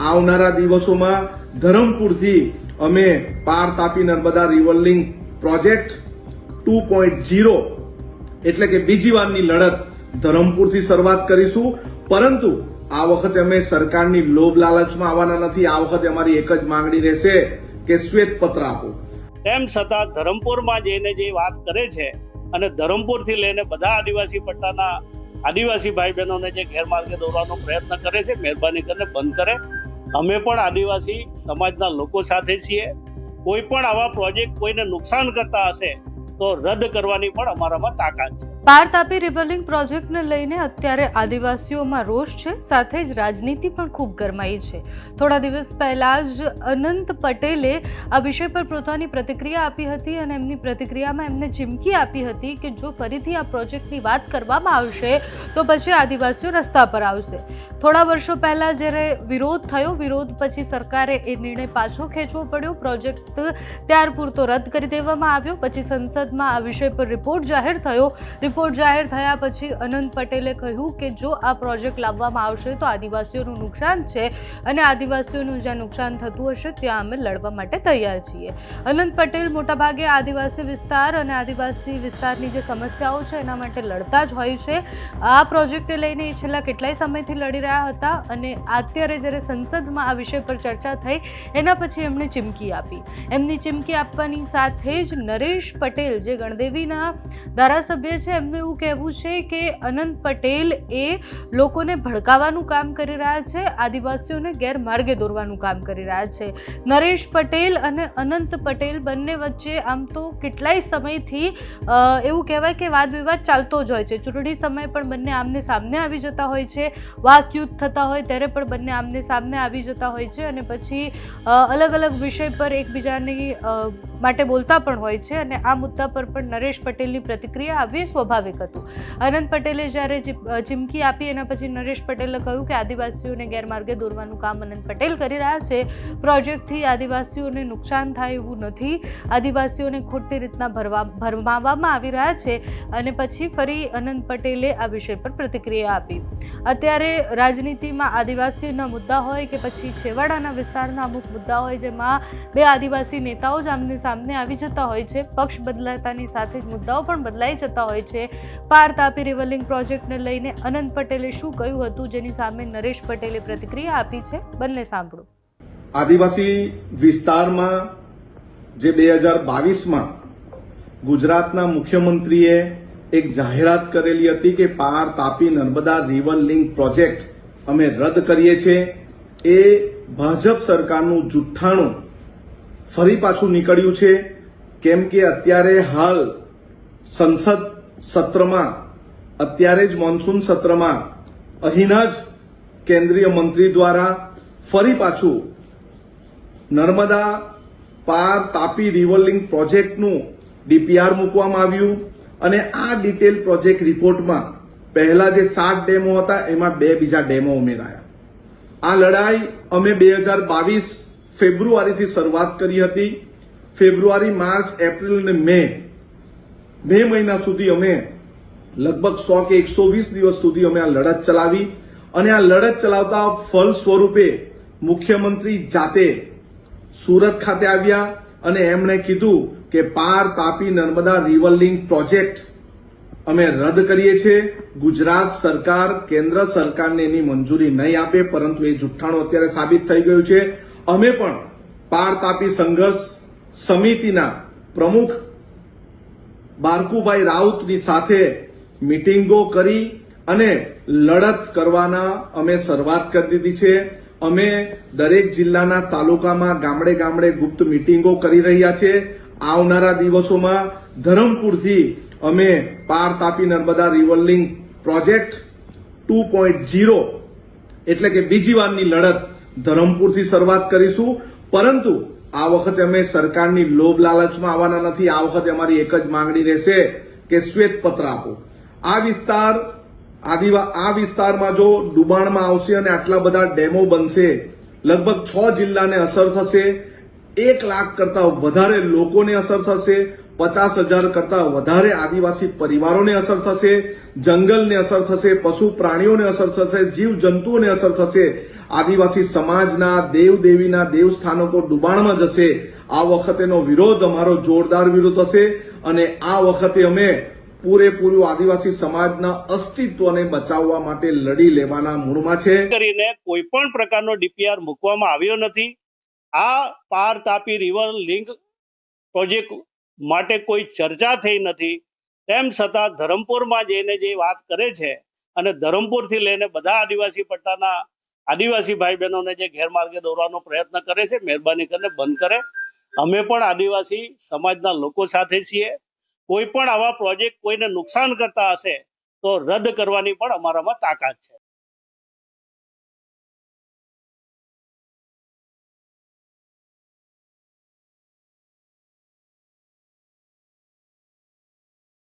આવનારા દિવસોમાં ધરમપુરથી અમે પાર Tapi Narmada river link project 2.0 એટલે કે બીજી વારની લડત ધરમપુરથી શરૂઆત કરીશું. પરંતુ આ વખતે અમે સરકારની લોભ લાલચમાં આવવાના નથી. આ વખતે અમારી એક જ માંગણી રહેશે કે શ્વેતપત્ર આપો. તેમ છતાં ધરમપુરમાં જઈને જે વાત કરે છે અને ધરમપુરથી લઈને બધા આદિવાસી પટ્ટાના આદિવાસી ભાઈ બહેનોને જે ગેરમાર્ગે દોરવાનો પ્રયત્ન કરે છે, મહેરબાની કરીને બંધ કરે. અમે પણ આદિવાસી સમાજના લોકો સાથે છીએ. કોઈ પણ આવા પ્રોજેક્ટ કોઈને નુકસાન કરતા હશે તો રદ કરવાની પણ અમારામાં તાકાત છે. પાર તાપી રિવર લિંક પ્રોજેક્ટને લઈને અત્યારે આદિવાસીઓમાં રોષ છે, સાથે જ રાજનીતિ પણ ખૂબ ગરમાઈ છે. થોડા દિવસ પહેલા જ અનંત પટેલે આ વિષય પર પોતાની પ્રતિક્રિયા આપી હતી અને એમની પ્રતિક્રિયામાં એમને ચીમકી આપી હતી કે જો ફરીથી આ પ્રોજેક્ટની વાત કરવામાં આવશે તો પછી આદિવાસીઓ રસ્તા પર આવશે. થોડા વર્ષો પહેલા જ્યારે વિરોધ થયો, વિરોધ પછી સરકારે એ નિર્ણય પાછો ખેંચવો પડ્યો. પ્રોજેક્ટ ત્યાર પૂરતો રદ કરી દેવામાં આવ્યો. પછી સંસદમાં આ વિષય પર રિપોર્ટ જાહેર થયો. રિપોર્ટ જાહેર થયા પછી અનંત પટેલે કહ્યું કે જો આ પ્રોજેક્ટ લાવવામાં આવશે તો આદિવાસીઓનું નુકસાન છે અને આદિવાસીઓનું જ્યાં નુકસાન થતું હશે ત્યાં અમે લડવા માટે તૈયાર છીએ. અનંત પટેલ મોટાભાગે આદિવાસી વિસ્તાર અને આદિવાસી વિસ્તારની જે સમસ્યાઓ છે એના માટે લડતા જ હોય છે. આ પ્રોજેક્ટને લઈને એ છેલ્લા કેટલાય સમયથી લડી રહ્યા હતા અને અત્યારે જ્યારે સંસદમાં આ વિષય પર ચર્ચા થઈ એના પછી એમણે ચીમકી આપી. એમની ચીમકી આપવાની સાથે જ નરેશ પટેલ જે ગણદેવીના ધારાસભ્ય છે એમનું એવું કહેવું છે કે અનંત પટેલ એ લોકોને ભડકાવવાનું કામ કરી રહ્યા છે, આદિવાસીઓને ગેરમાર્ગે દોરવાનું કામ કરી રહ્યા છે. નરેશ પટેલ અને અનંત પટેલ બંને વચ્ચે આમ તો કેટલાય સમયથી એવું કહેવાય કે વાદ વિવાદ ચાલતો જ હોય છે. ચૂંટણી સમયે પણ બંને આમને સામને આવી જતા હોય છે, વાકયુદ્ધ થતા હોય ત્યારે પણ બંને આમને સામને આવી જતા હોય છે અને પછી અલગ અલગ વિષય પર એકબીજાની માટે બોલતા પણ હોય છે. અને આ મુદ્દા પર પણ નરેશ પટેલની પ્રતિક્રિયા આવવી સ્વાભાવિક હતું. અનંત પટેલે જ્યારે ચીમકી આપી એના પછી નરેશ પટેલે કહ્યું કે આદિવાસીઓને ગેરમાર્ગે દોરવાનું કામ અનંત પટેલ કરી રહ્યા છે. પ્રોજેક્ટથી આદિવાસીઓને નુકસાન થાય એવું નથી, આદિવાસીઓને ખોટી રીતના ભરમાવવામાં આવી રહ્યા છે. અને પછી ફરી અનંત પટેલે આ વિષય પર પ્રતિક્રિયા આપી. અત્યારે રાજનીતિમાં આદિવાસીના મુદ્દા હોય કે પછી છેવાડાના વિસ્તારના અમુક મુદ્દા હોય જેમાં બે આદિવાસી નેતાઓ જ આમને સામને આવી જતા હોય છે. પક્ષ બદલાતાની સાથે જ મુદ્દાઓ પણ બદલાઈ જતા હોય છે. પાર તાપી રિવર લિંક પ્રોજેક્ટને લઈને અનંત પટેલે શું કહ્યું હતું જેની સામે નરેશ પટેલે પ્રતિક્રિયા આપી છે, બંને સાંભળો. આદિવાસી વિસ્તારમાં જે 2022માં ગુજરાતના મુખ્યમંત્રીએ એક જાહેરાત કરેલી હતી કે પાર Tapi Narmada river link project અમે રદ કરીએ છીએ, એ ભાજપ સરકારનું જુઠ્ઠાણું ફરી પાછું નીકળ્યું છે. કેમ કે અત્યારે હાલ સંસદ સત્રમાં, અત્યારે જ મોન્સૂન સત્રમાં અહીંના જ કેન્દ્રીય મંત્રી દ્વારા ફરી પાછું નર્મદા પાર તાપી રિવર લિંક પ્રોજેક્ટનું ડીપીઆર મૂકવામાં આવ્યું અને આ ડિટેલ પ્રોજેક્ટ રિપોર્ટમાં પહેલા જે 7 ડેમો હતા એમાં 2 બીજા ડેમો ઉમેરાયા. આ લડાઈ અમે 2022 ફેબ્રુઆરીથી શરૂઆત કરી હતી. ફેબ્રુઆરી, માર્ચ, એપ્રિલ અને મે મહિના સુધી અમે લગભગ 100 કે 120 દિવસ સુધી અમે આ લડત ચલાવી અને આ લડત ચલાવતા ફળ સ્વરૂપે મુખ્યમંત્રી જાતે સુરત ખાતે આવ્યા અને એમણે કીધું કે પાર Tapi Narmada river link project અમે રદ કરીએ છીએ. ગુજરાત સરકાર કેન્દ્ર સરકારને એની મંજૂરી નહીં આપે, પરંતુ એ જુઠ્ઠાણું અત્યારે સાબિત થઈ ગયું છે. અમે પણ પાર તાપી સંઘર્ષ સમિતિના પ્રમુખ બારકુભાઈ રાઉતની સાથે મીટિંગો કરી અને લડત કરવાના અમે શરૂઆત કરી દીધી છે. અમે દરેક જિલ્લાના તાલુકામાં ગામડે ગામડે ગુપ્ત મીટિંગો કરી રહ્યા છે. આવનારા દિવસોમાં ધરમપુરથી અમે પાર Tapi Narmada river link project 2.0 એટલે કે બીજી વારની લડત ધરમપુરથી શરૂઆત કરીશું. પરંતુ આ વખતે અમે સરકારની લોભ લાલચમાં આવવાના નથી. આ વખતે અમારી એક જ માંગણી રહેશે કે શ્વેતપત્ર આપો. આ વિસ્તારમાં જો ડુબાણમાં આવશે અને આટલા બધા ડેમો બનશે, લગભગ 6 જિલ્લાને અસર થશે, 1 લાખ કરતા વધારે લોકોને અસર થશે, 50,000 કરતા વધારે આદિવાસી પરિવારોને અસર થશે, જંગલને અસર થશે, પશુ પ્રાણીઓને અસર થશે, જીવ જંતુઓને અસર થશે. આદિવાસી સમાજના દેવદેવીના દેવસ્થાનકો ડુબાણમાં જશે. આ વખતેનો વિરોધ અમારો જોરદાર વિરોધ હશે અને આ વખતે અમે પૂરેપૂરું આદિવાસી સમાજના અસ્તિત્વને બચાવવા માટે લડી લેવાના મૂડમાં છે. કરીને કોઈ પણ પ્રકારનો ડીપીઆર મૂકવામાં આવ્યો નથી. આ પાર તાપી રિવર લિંક પ્રોજેક્ટ માટે કોઈ ચર્ચા થઈ નથી. તેમ છતાં ધરમપુરમાં જઈને જે વાત કરે છે અને ધરમપુરથી લઈને બધા આદિવાસી પટ્ટાના આદિવાસી ભાઈ બહેનોને જે ગેરમાર્ગે દોરવાનો પ્રયત્ન કરે છે, મહેરબાની કરીને બંધ કરે. અમે પણ આદિવાસી સમાજના લોકો સાથે છીએ. કોઈ પણ આવા પ્રોજેક્ટ કોઈને નુકસાન કરતા હશે તો રદ કરવાની પણ અમારામાં તાકાત છે.